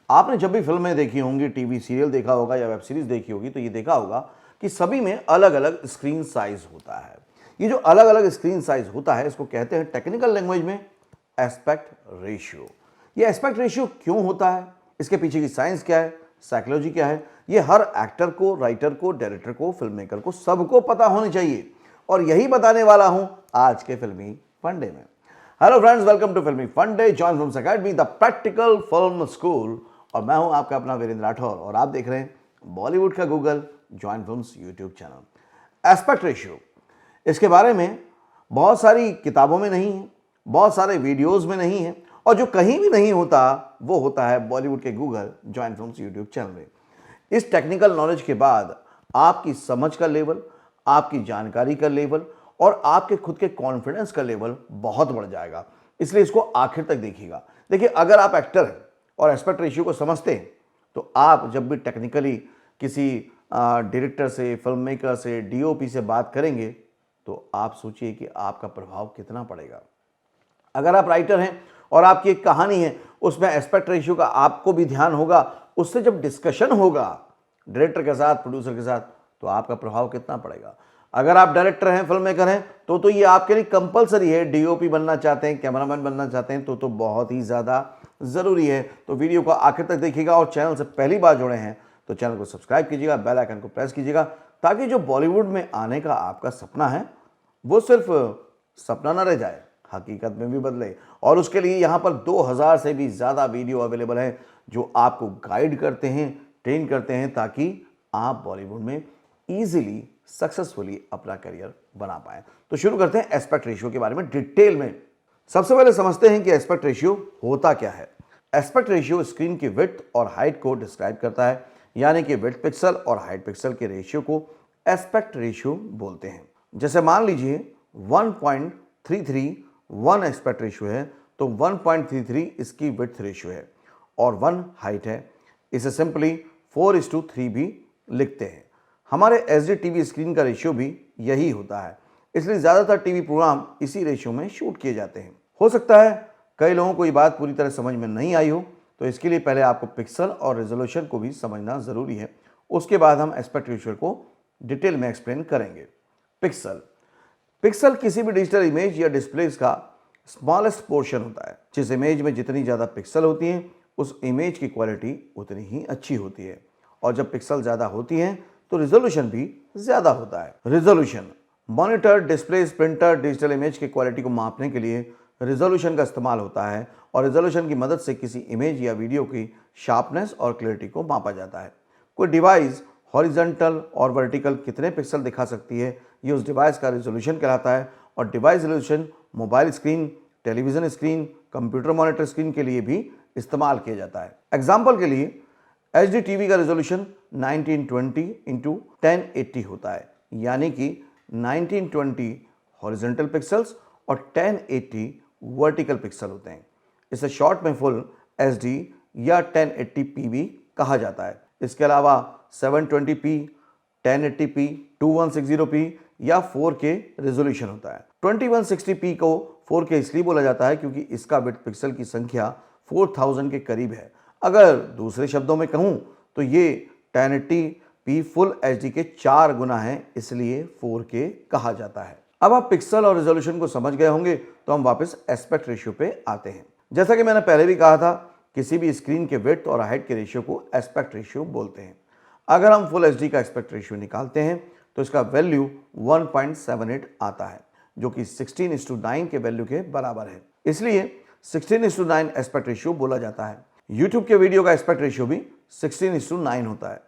आपने जब भी फिल्में देखी होंगी, टीवी सीरियल देखा होगा या वेब सीरीज देखी होगी तो ये देखा होगा कि सभी में अलग अलग स्क्रीन साइज होता है। ये जो अलग अलग स्क्रीन साइज होता है इसको कहते हैं टेक्निकल लैंग्वेज में एस्पेक्ट रेशियो। ये एस्पेक्ट रेशियो क्यों होता है, इसके पीछे की साइंस क्या है, साइकोलॉजी क्या है, ये हर एक्टर को, राइटर को, डायरेक्टर को, फिल्म मेकर को, सबको पता होनी चाहिए। और यही बताने वाला हूं आज के फिल्मी फंडे में। हेलो फ्रेंड्स, वेलकम टू फिल्मी फंडे, join films academy, the practical film school. और मैं हूं आपका अपना वीरेंद्र राठौर और आप देख रहे हैं बॉलीवुड का Google, join films YouTube channel. Aspect ratio, इसके बारे में बहुत सारी किताबों में नहीं है, बहुत सारे वीडियोस में नहीं है, और जो कहीं भी नहीं होता वो होता है बॉलीवुड के Google, join films YouTube channel में। इस टेक्निकल नॉलेज के बाद आपकी समझ का लेवल, आपकी जानकारी का लेवल और आपके खुद के कॉन्फिडेंस का लेवल बहुत बढ़ जाएगा। इसलिए इसको आखिर तक देखिएगा। देखिए, अगर आप एक्टर हैं और एस्पेक्ट रेशियो को समझते हैं तो आप जब भी टेक्निकली किसी डायरेक्टर से, फिल्म मेकर से, डीओपी से बात करेंगे तो आप सोचिए कि आपका प्रभाव कितना पड़ेगा। अगर आप राइटर हैं और आपकी एक कहानी है, उसमें एस्पेक्ट रेशियो का आपको भी ध्यान होगा, उससे जब डिस्कशन होगा डायरेक्टर के साथ, प्रोड्यूसर के साथ, तो आपका प्रभाव कितना पड़ेगा। अगर आप डायरेक्टर हैं, फिल्म मेकर हैं, तो ये आपके लिए कंपलसरी है। डीओपी बनना चाहते हैं, कैमरामैन बनना चाहते हैं तो बहुत ही ज़्यादा ज़रूरी है। तो वीडियो को आखिर तक देखिएगा और चैनल से पहली बार जुड़े हैं तो चैनल को सब्सक्राइब कीजिएगा, बेल आइकन को प्रेस कीजिएगा, ताकि जो बॉलीवुड में आने का आपका सपना है वो सिर्फ सपना ना रह जाए, हकीकत में भी बदले। और उसके लिए यहाँ पर 2000 से भी ज़्यादा वीडियो अवेलेबल है जो आपको गाइड करते हैं, ट्रेन करते हैं, ताकि आप बॉलीवुड में ईजिली, सक्सेसफुली अपना करियर बना पाएं। तो शुरू करते हैं एस्पेक्ट रेशियो के बारे में डिटेल में। सबसे पहले समझते हैं कि एस्पेक्ट रेशियो होता क्या है। एस्पेक्ट रेशियो स्क्रीन की विड्थ और हाइट को डिस्क्राइब करता है, यानी कि विड्थ पिक्सल और हाइट पिक्सल के रेशियो को एस्पेक्ट रेशियो बोलते हैं। जैसे मान लीजिए 1.33 1 एस्पेक्ट रेशियो है तो 1.33 इसकी विड्थ रेशियो है और 1 हाइट है। इसे सिंपली 4:3 भी लिखते हैं। हमारे एचडी टीवी स्क्रीन का रेशियो भी यही होता है, इसलिए ज़्यादातर टीवी प्रोग्राम इसी रेशियो में शूट किए जाते हैं। हो सकता है कई लोगों को ये बात पूरी तरह समझ में नहीं आई हो, तो इसके लिए पहले आपको पिक्सल और रेजोल्यूशन को भी समझना ज़रूरी है। उसके बाद हम एस्पेक्ट रेशियो को डिटेल में एक्सप्लेन करेंगे। पिक्सल किसी भी डिजिटल इमेज या डिस्प्ले का स्मॉलेस्ट पोर्शन होता है। जिस इमेज में जितनी ज़्यादा पिक्सल होती हैं उस इमेज की क्वालिटी उतनी ही अच्छी होती है, और जब पिक्सल ज़्यादा होती हैं तो रिजोल्यूशन भी ज़्यादा होता है। Resolution, monitor, display, printer, digital image की क्वालिटी को मापने के लिए रिजोल्यूशन का इस्तेमाल होता है, और रिजोल्यूशन की मदद से किसी इमेज या वीडियो की शार्पनेस और क्लैरिटी को मापा जाता है। कोई डिवाइस हॉरिजॉन्टल और वर्टिकल कितने पिक्सल दिखा सकती है, ये उस डिवाइस का रिजोल्यूशन कहलाता है। और device resolution mobile screen, television screen, computer monitor screen के लिए भी इस्तेमाल किया जाता है। एग्जाम्पल के लिए एचडी टीवी का रिजोल्यूशन 1920x1080 होता है, यानी कि 1920 हॉरिजॉन्टल पिक्सल्स और 1080 वर्टिकल पिक्सल होते हैं। इसे शॉर्ट में फुल एचडी या 1080p भी कहा जाता है। इसके अलावा 720p, 1080p, 2160p या 4K रिजोल्यूशन होता है। 2160p को 4K इसलिए बोला जाता है क्योंकि इसका बिट पिक्सल की संख्या 4000 के करीब है। अगर दूसरे शब्दों में कहूं तो ये 1080p फुल एचडी के 4 गुना है, इसलिए 4K कहा जाता है। अब आप पिक्सल और रिजोल्यूशन को समझ गए होंगे तो हम वापस एस्पेक्ट रेशियो पे आते हैं। जैसा कि मैंने पहले भी कहा था, किसी भी स्क्रीन के विड्थ और हाइट के रेशियो को एस्पेक्ट रेशियो बोलते हैं। अगर हम फुल एचडी का एस्पेक्ट रेशियो निकालते हैं तो इसका वैल्यू 1.78 आता है, जो कि 16:9 के वैल्यू के बराबर है, इसलिए 16:9 एस्पेक्ट रेशियो बोला जाता है। यूट्यूब के वीडियो का एस्पेक्ट रेशियो भी 16:9 होता है।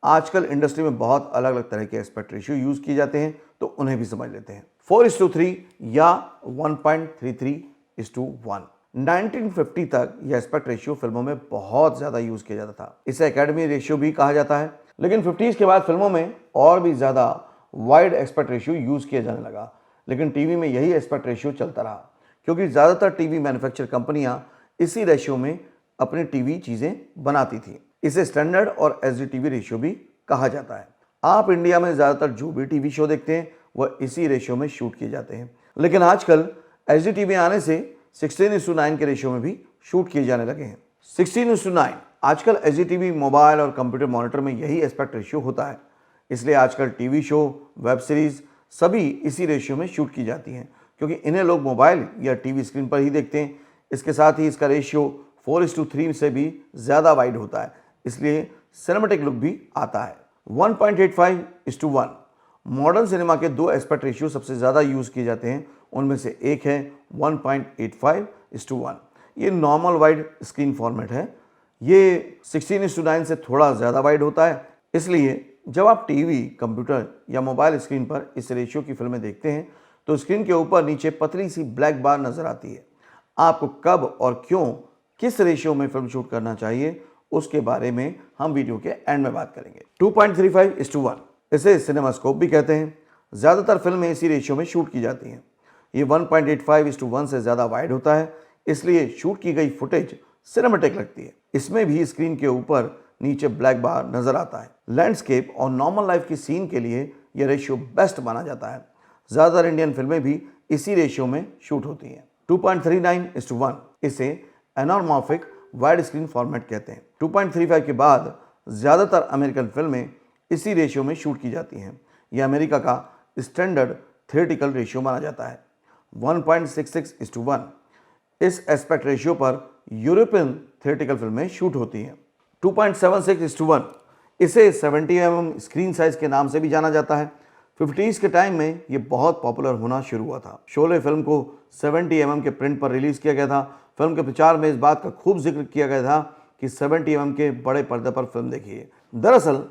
आजकल इंडस्ट्री में बहुत अलग अलग तरह के एस्पेक्ट रेशियो यूज किए जाते हैं, तो उन्हें भी समझ लेते हैं। 4:3 या 1.33:1। 1950 तक यह एस्पेक्ट रेशियो फिल्मों में बहुत ज्यादा यूज किया जाता था। इसे एकेडमी रेशियो भी कहा जाता है, लेकिन 50s के बाद फिल्मों में और भी ज्यादा वाइड एस्पेक्ट रेशियो यूज किया जाने लगा। लेकिन टीवी में यही एस्पेक्ट रेशियो चलता रहा, क्योंकि ज्यादातर टीवी मैन्युफैक्चर कंपनियां इसी रेशियो में अपनी टीवी चीजें बनाती थी। इसे स्टैंडर्ड और एचडी टीवी रेशियो भी कहा जाता है। आप इंडिया में ज्यादातर जो भी टीवी शो देखते हैं वह इसी रेशियो में शूट किए जाते हैं, लेकिन आजकल एचडी टीवी आने से 16:9 के रेशियो में भी शूट किए जाने लगे हैं। 16:9 आजकल एचडी मोबाइल और कंप्यूटर मॉनिटर में यही एस्पेक्ट रेशियो होता है, इसलिए आजकल टीवी शो, वेब सीरीज सभी इसी रेशियो में शूट की जाती हैं, क्योंकि इन्हें लोग मोबाइल या टीवी स्क्रीन पर ही देखते हैं। इसके साथ ही इसका रेशियो 4:3 से भी ज़्यादा वाइड होता है, इसलिए सिनेमेटिक लुक भी आता है। 1.85:1 मॉडर्न सिनेमा के दो एस्पेक्ट रेशियो सबसे ज़्यादा यूज़ किए जाते हैं, उनमें से एक है 1.85:1। ये नॉर्मल वाइड स्क्रीन फॉर्मेट है। ये 16:9 से थोड़ा ज़्यादा वाइड होता है, इसलिए जब आप टीवी, कंप्यूटर या मोबाइल स्क्रीन पर इस रेशियो की फिल्में देखते हैं तो स्क्रीन के ऊपर नीचे पतली सी ब्लैक बार नजर आती है। आपको कब और क्यों, किस रेशियो में फिल्म शूट करना चाहिए, उसके बारे में हम वीडियो के एंड में बात करेंगे। 2.35:1 इसे सिनेमास्कोप भी कहते हैं। ज़्यादातर फिल्में इसी रेशियो में शूट की जाती हैं। ये 1.85:1 से ज़्यादा वाइड होता है, इसलिए शूट की गई फुटेज सिनेमेटिक लगती है। इसमें भी स्क्रीन के ऊपर नीचे ब्लैक बार नजर आता है। लैंडस्केप और नॉर्मल लाइफ की सीन के लिए यह रेशियो बेस्ट माना जाता है। ज़्यादातर इंडियन फिल्में भी इसी रेशियो में शूट होती हैं। 2.39:1 इसे एनामॉर्फिक वाइड स्क्रीन फॉर्मेट कहते हैं। 2.35 के बाद ज़्यादातर अमेरिकन फिल्में इसी रेशियो में शूट की जाती हैं। यह अमेरिका का स्टैंडर्ड थिएट्रिकल रेशियो माना जाता है। 1.66:1 इस एस्पेक्ट रेशियो पर यूरोपियन थिएट्रिकल फिल्में शूट होती हैं। 2.76:1 इसे 70 mm स्क्रीन साइज के नाम से भी जाना जाता है। 50s के टाइम में ये बहुत पॉपुलर होना शुरू हुआ था। शोले फिल्म को 70 mm के प्रिंट पर रिलीज किया गया था। फिल्म के प्रचार में इस बात का खूब जिक्र किया गया था कि 70 mm के बड़े पर्दे पर फिल्म देखिए। दरअसल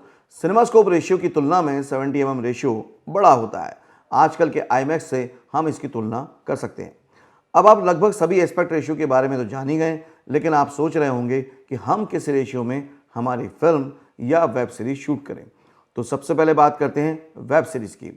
सिनेमास्कोप रेशियो की तुलना में 70 mm रेशियो बड़ा होता है। आजकल के IMAX से हम इसकी तुलना कर सकते हैं। अब आप लगभग सभी एस्पेक्ट रेशियो के बारे में तो जान ही गए, लेकिन आप सोच रहे होंगे कि हम किस रेशियो में हमारी फिल्म या वेब सीरीज शूट करें। तो सबसे पहले बात करते हैं वेब सीरीज की।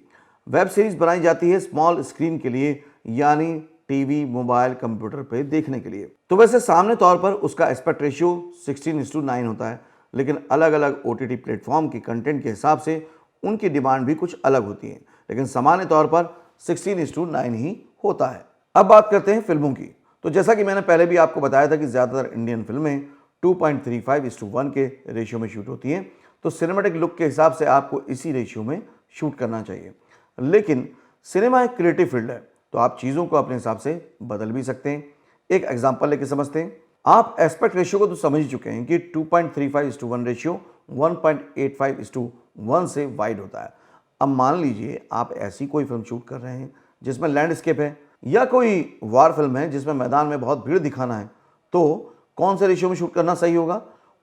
वेब सीरीज बनाई जाती है स्मॉल स्क्रीन के लिए, यानी टीवी, मोबाइल, कंप्यूटर पर देखने के लिए। तो वैसे सामान्य तौर पर उसका एस्पेक्ट रेशियो 16:9 होता है, लेकिन अलग अलग OTT प्लेटफॉर्म के कंटेंट के हिसाब से उनकी डिमांड भी कुछ अलग होती है, लेकिन सामान्य तौर पर 16:9 ही होता है। अब बात करते हैं फिल्मों की। तो जैसा कि मैंने पहले भी आपको बताया था कि ज़्यादातर इंडियन फिल्में 2.35:1 के रेशियो में शूट होती हैं, तो सिनेमैटिक लुक के हिसाब से आपको इसी रेशियो में शूट करना चाहिए। लेकिन सिनेमा एक क्रिएटिव फील्ड है, तो आप चीज़ों को अपने हिसाब से बदल भी सकते हैं। एक एग्जांपल लेके समझते हैं। आप एस्पेक्ट रेशियो को तो समझ ही चुके हैं कि 2.35:1 रेशियो 1.85:1 से वाइड होता है। अब मान लीजिए आप ऐसी कोई फिल्म शूट कर रहे हैं जिसमें लैंडस्केप है, या कोई वार फिल्म है जिसमें मैदान में बहुत भीड़ दिखाना है, तो कौन से रेशियो में शूट करना सही होगा?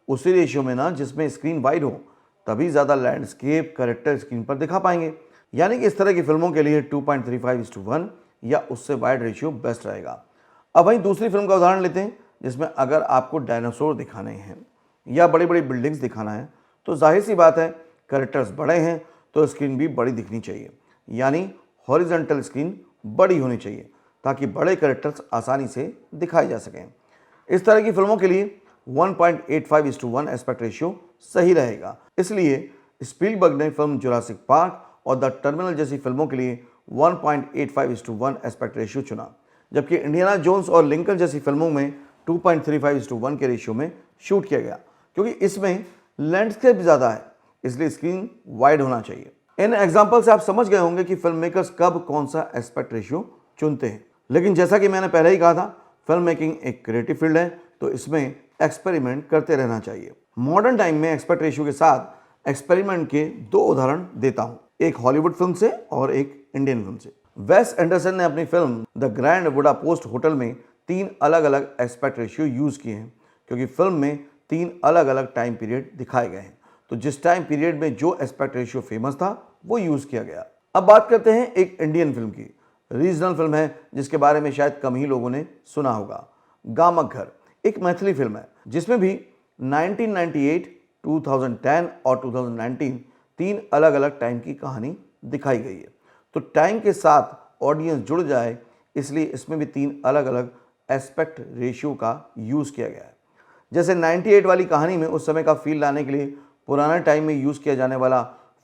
उसी रेशियो में ना जिसमें स्क्रीन वाइड हो, तभी ज़्यादा लैंडस्केप कैरेक्टर स्क्रीन पर दिखा पाएंगे। यानी कि इस तरह की फिल्मों के लिए 2.35:1 या उससे वाइड रेशियो बेस्ट रहेगा। अब वहीं दूसरी फिल्म का उदाहरण लेते हैं, जिसमें अगर आपको डायनासोर दिखाने हैं या बड़ी बड़ी बिल्डिंग्स दिखाना है, तो जाहिर सी बात है कैरेक्टर्स बड़े हैं तो स्क्रीन भी बड़ी दिखनी चाहिए, यानी हॉरिजॉन्टल स्क्रीन बड़ी होनी चाहिए ताकि बड़े कैरेक्टर्स आसानी से दिखाए जा सकें। इस तरह की फिल्मों के लिए 1.85:1 एस्पेक्ट रेशियो सही रहेगा। इसलिए स्पीलबर्ग ने फिल्म जुरासिक पार्क और द टर्मिनल जैसी फिल्मों के लिए 1.85:1 एस्पेक्ट रेशियो चुना, जबकि इंडियाना जोन्स और लिंकन जैसी फिल्मों में 2.35:1 के रेशियो में शूट किया गया, क्योंकि इसमें लैंडस्केप ज़्यादा है, इसलिए स्क्रीन वाइड होना चाहिए। इन एग्जाम्पल से आप समझ गए होंगे कि फिल्म मेकर्स कब कौन सा एस्पेक्ट रेशियो चुनते हैं। लेकिन जैसा कि मैंने पहले ही कहा था, फिल्म मेकिंग एक क्रिएटिव फील्ड है, तो इसमें एक्सपेरिमेंट करते रहना चाहिए। मॉडर्न टाइम में एस्पेक्ट रेशियो के साथ एक्सपेरिमेंट के दो उदाहरण देता हूं, एक हॉलीवुड फिल्म से और एक इंडियन फिल्म से। वेस एंडरसन ने अपनी film the grand Budapest hotel में 3 अलग अलग एस्पेक्ट रेशियो यूज किए हैं, क्योंकि फिल्म में 3 अलग अलग टाइम पीरियड दिखाए गए हैं, तो जिस टाइम पीरियड में जो एस्पेक्ट रेशियो फेमस था वो यूज किया गया। अब बात करते हैं एक इंडियन फिल्म की। रीजनल फिल्म है जिसके बारे में शायद कम ही लोगों ने सुना होगा। गामक घर एक मैथिली फिल्म है जिसमें भी 1998, 2010 और 2019 3 अलग अलग टाइम की कहानी दिखाई गई है। तो टाइम के साथ ऑडियंस जुड़ जाए, इसलिए इसमें भी 3 अलग अलग एस्पेक्ट रेशियो का यूज़ किया गया है। जैसे 98 वाली कहानी में उस समय का फील लाने के लिए पुराने टाइम में यूज़ किया जाने वाला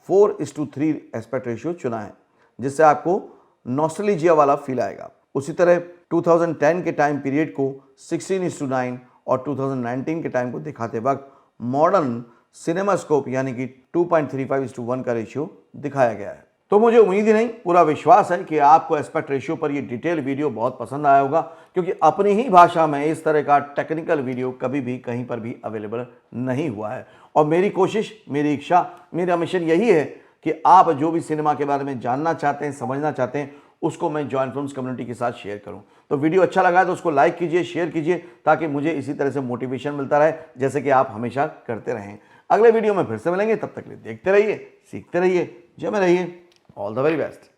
4:3 एस्पेक्ट रेशियो चुना है, जिससे आपको नॉस्टैल्जिया वाला फील आएगा। उसी तरह 2010 के टाइम पीरियड को 16:9 और 2019 के टाइम को दिखाते वक्त मॉडर्न सिनेमास्कोप यानी कि 2.35:1 का रेशियो दिखाया गया है। तो मुझे उम्मीद ही नहीं, पूरा विश्वास है कि आपको एस्पेक्ट रेशियो पर ये डिटेल वीडियो बहुत पसंद आया होगा, क्योंकि अपनी ही भाषा में इस तरह का टेक्निकल वीडियो कभी भी कहीं पर भी अवेलेबल नहीं हुआ है। और मेरी कोशिश, मेरी इच्छा, मेरा मिशन यही है कि आप जो भी सिनेमा के बारे में जानना चाहते हैं, समझना चाहते हैं, उसको मैं जॉइन फिल्म्स कम्युनिटी के साथ शेयर करूं। तो वीडियो अच्छा लगा है तो उसको लाइक कीजिए, शेयर कीजिए, ताकि मुझे इसी तरह से मोटिवेशन मिलता रहे, जैसे कि आप हमेशा करते रहें। अगले वीडियो में फिर से मिलेंगे, तब तक के लिए देखते रहिए, सीखते रहिए, जमे रहिए। All the very best.